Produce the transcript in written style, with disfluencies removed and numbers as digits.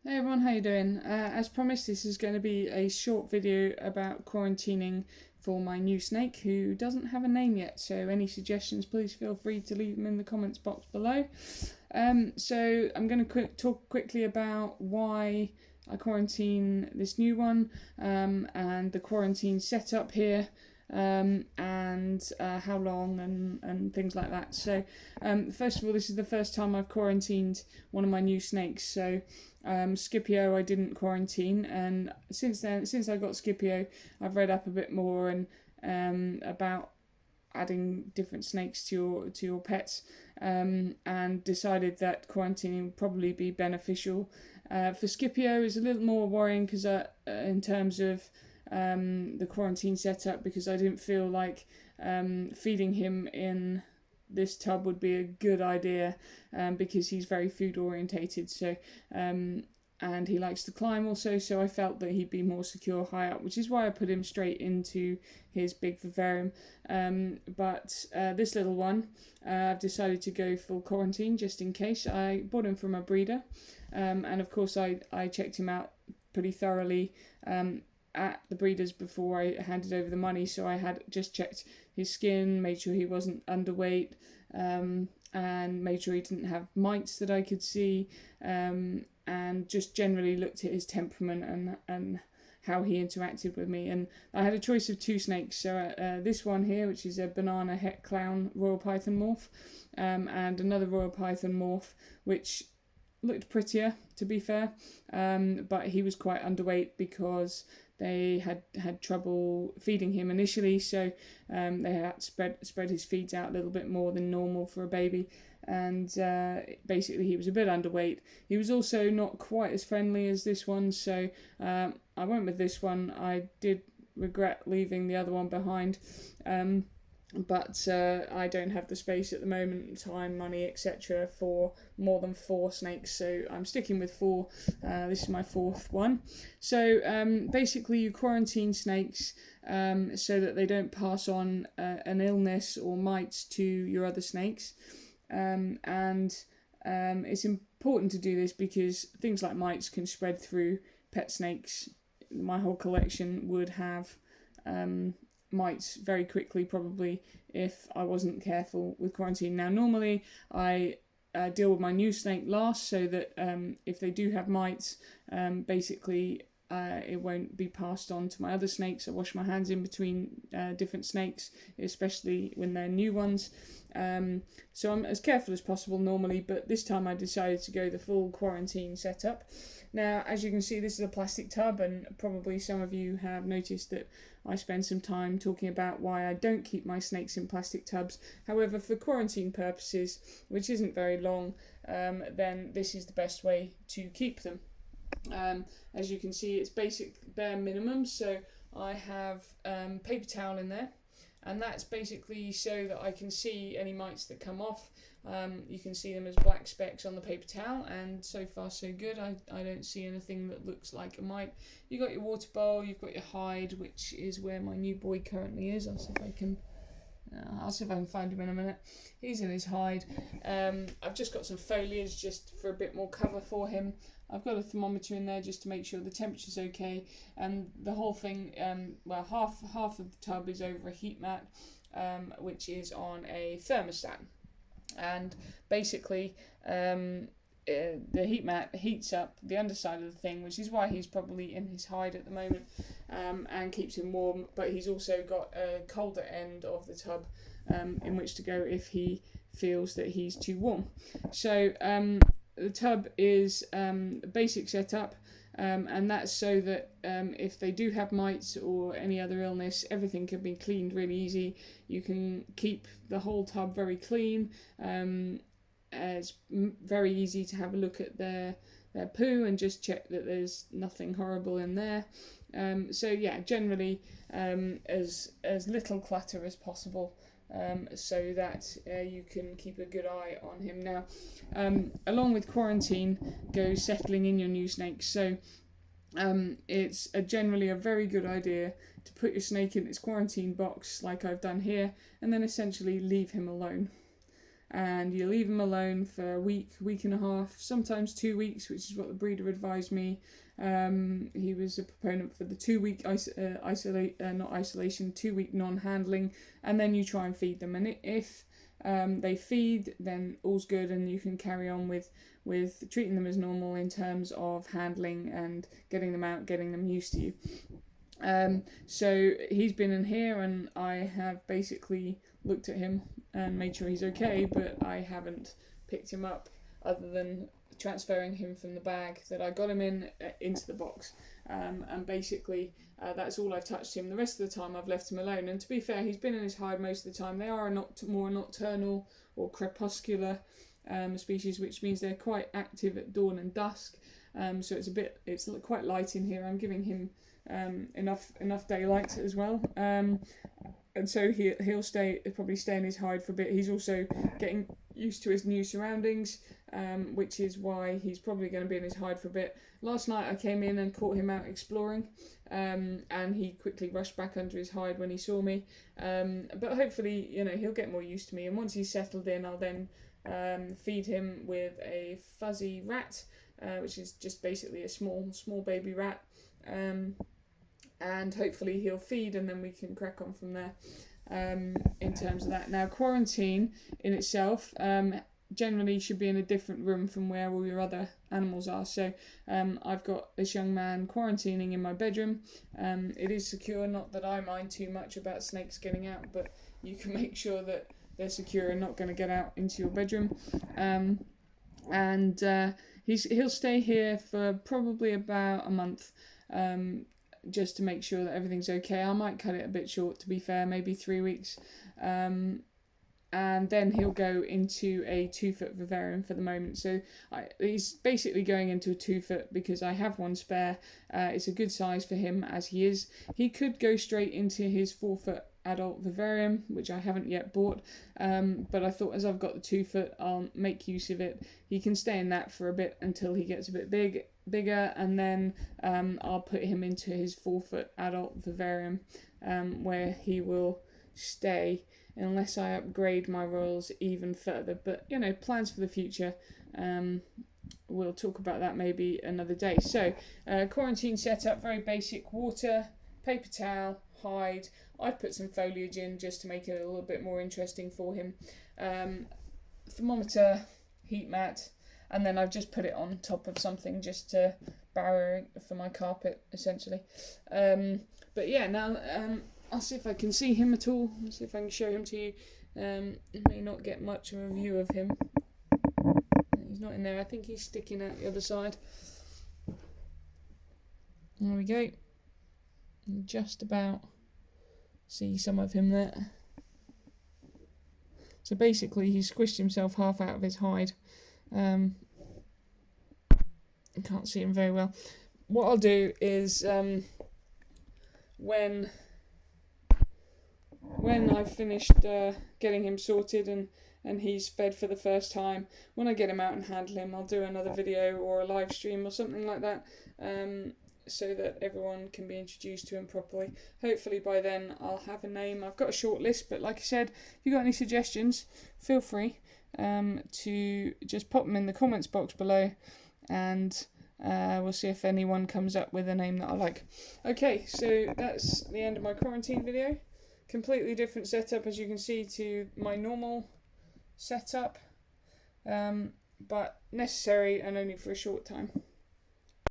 Hey everyone, how you doing? As promised, this is going to be a short video about quarantining for my new snake who doesn't have a name yet. So any suggestions, please feel free to leave them in the comments box below. So I'm going to talk quickly about why I quarantine this new one, and the quarantine setup here, and how long and things like that. So first of all, this is the first time I've quarantined one of my new snakes. So Scipio I didn't quarantine, and since I got Scipio, I've read up a bit more and about adding different snakes to your pets, and decided that quarantining would probably be beneficial. For Scipio is a little more worrying because in terms of the quarantine setup, because I didn't feel like feeding him in this tub would be a good idea, because he's very food orientated. So and he likes to climb also, so I felt that he'd be more secure high up, which is why I put him straight into his big vivarium. But this little one, I've decided to go full quarantine just in case. I bought him from a breeder, and of course I checked him out pretty thoroughly at the breeders before I handed over the money. So I had just checked his skin, made sure he wasn't underweight, and made sure he didn't have mites that I could see, and just generally looked at his temperament and how he interacted with me. And I had a choice of two snakes. So this one here, which is a banana het clown royal python morph, and another royal python morph, which looked prettier, to be fair, but he was quite underweight because they had trouble feeding him initially, so they had to spread his feeds out a little bit more than normal for a baby, and basically he was a bit underweight. He was also not quite as friendly as this one, so I went with this one. I did regret leaving the other one behind, but I don't have the space at the moment, time, money, etc. for more than 4 snakes, so I'm sticking with 4. This is my 4th one. So basically you quarantine snakes so that they don't pass on an illness or mites to your other snakes, and it's important to do this because things like mites can spread through pet snakes. My whole collection would have mites very quickly, probably, if I wasn't careful with quarantine. Now normally I deal with my new snake last, so that if they do have mites, basically it won't be passed on to my other snakes. I wash my hands in between different snakes, especially when they're new ones. So I'm as careful as possible normally, but this time I decided to go the full quarantine setup. Now, as you can see, this is a plastic tub, and probably some of you have noticed that I spend some time talking about why I don't keep my snakes in plastic tubs. However, for quarantine purposes, which isn't very long, then this is the best way to keep them. As you can see, it's basic bare minimum, so I have paper towel in there, and that's basically so that I can see any mites that come off. You can see them as black specks on the paper towel, and so far so good. I don't see anything that looks like a mite. You've got your water bowl, you've got your hide, which is where my new boy currently is. I'll see if I can find him in a minute. He's in his hide. I've just got some foliage just for a bit more cover for him. I've got a thermometer in there just to make sure the temperature's okay, and the whole thing, half of the tub is over a heat mat, which is on a thermostat. And basically the heat mat heats up the underside of the thing, which is why he's probably in his hide at the moment, and keeps him warm. But he's also got a colder end of the tub in which to go if he feels that he's too warm. So the tub is a basic setup, and that's so that if they do have mites or any other illness, everything can be cleaned really easy. You can keep the whole tub very clean. It's very easy to have a look at their poo and just check that there's nothing horrible in there. So yeah, generally as little clutter as possible, so that you can keep a good eye on him. Now, along with quarantine goes settling in your new snakes. So it's generally a very good idea to put your snake in its quarantine box like I've done here, and then essentially leave him alone. and you leave him alone for a week, week and a half, sometimes 2 weeks, which is what the breeder advised me. He was a proponent for the 2-week 2-week non-handling, and then you try and feed them. And if they feed, then all's good, and you can carry on with treating them as normal in terms of handling and getting them out, getting them used to you. So he's been in here, and I have basically looked at him and made sure he's okay, but I haven't picked him up other than transferring him from the bag that I got him in into the box. And basically that's all I've touched him. The rest of the time I've left him alone, and to be fair, he's been in his hide most of the time. They are a more nocturnal or crepuscular species, which means they're quite active at dawn and dusk. So it's quite light in here. I'm giving him enough daylight as well, and so he'll probably stay in his hide for a bit. He's also getting used to his new surroundings, which is why he's probably going to be in his hide for a bit. Last night I came in and caught him out exploring, and he quickly rushed back under his hide when he saw me, but hopefully he'll get more used to me, and once he's settled in, I'll then feed him with a fuzzy rat, which is just basically a small baby rat, and hopefully he'll feed, and then we can crack on from there. In terms of that, now quarantine in itself generally should be in a different room from where all your other animals are. So I've got this young man quarantining in my bedroom. It is secure, not that I mind too much about snakes getting out, but you can make sure that they're secure and not going to get out into your bedroom. He'll stay here for probably about a month, just to make sure that everything's okay. I might cut it a bit short, to be fair, maybe 3 weeks. And then he'll go into a 2-foot vivarium for the moment. So he's basically going into a 2-foot because I have one spare. It's a good size for him as he is. He could go straight into his 4-foot adult vivarium, which I haven't yet bought, but I thought as I've got the 2-foot, I'll make use of it. He can stay in that for a bit until he gets a bit bigger, and then I'll put him into his 4-foot adult vivarium, where he will stay unless I upgrade my royals even further. But plans for the future, we'll talk about that maybe another day. So quarantine setup, very basic: water, paper towel, hide. I've put some foliage in just to make it a little bit more interesting for him. Thermometer, heat mat, and then I've just put it on top of something just to barrier for my carpet, essentially. But yeah, now I'll see if I can see him at all. I'll see if I can show him to you. You may not get much of a view of him. He's not in there. I think he's sticking out the other side. There we go. Just about see some of him there. So basically he's squished himself half out of his hide. I can't see him very well. What I'll do is when I've finished getting him sorted and he's fed for the first time, when I get him out and handle him, I'll do another video or a live stream or something like that, so that everyone can be introduced to him properly. Hopefully by then I'll have a name. I've got a short list, but like I said, if you've got any suggestions, feel free to just pop them in the comments box below, and we'll see if anyone comes up with a name that I like. Okay, so that's the end of my quarantine video. Completely different setup, as you can see, to my normal setup, but necessary and only for a short time.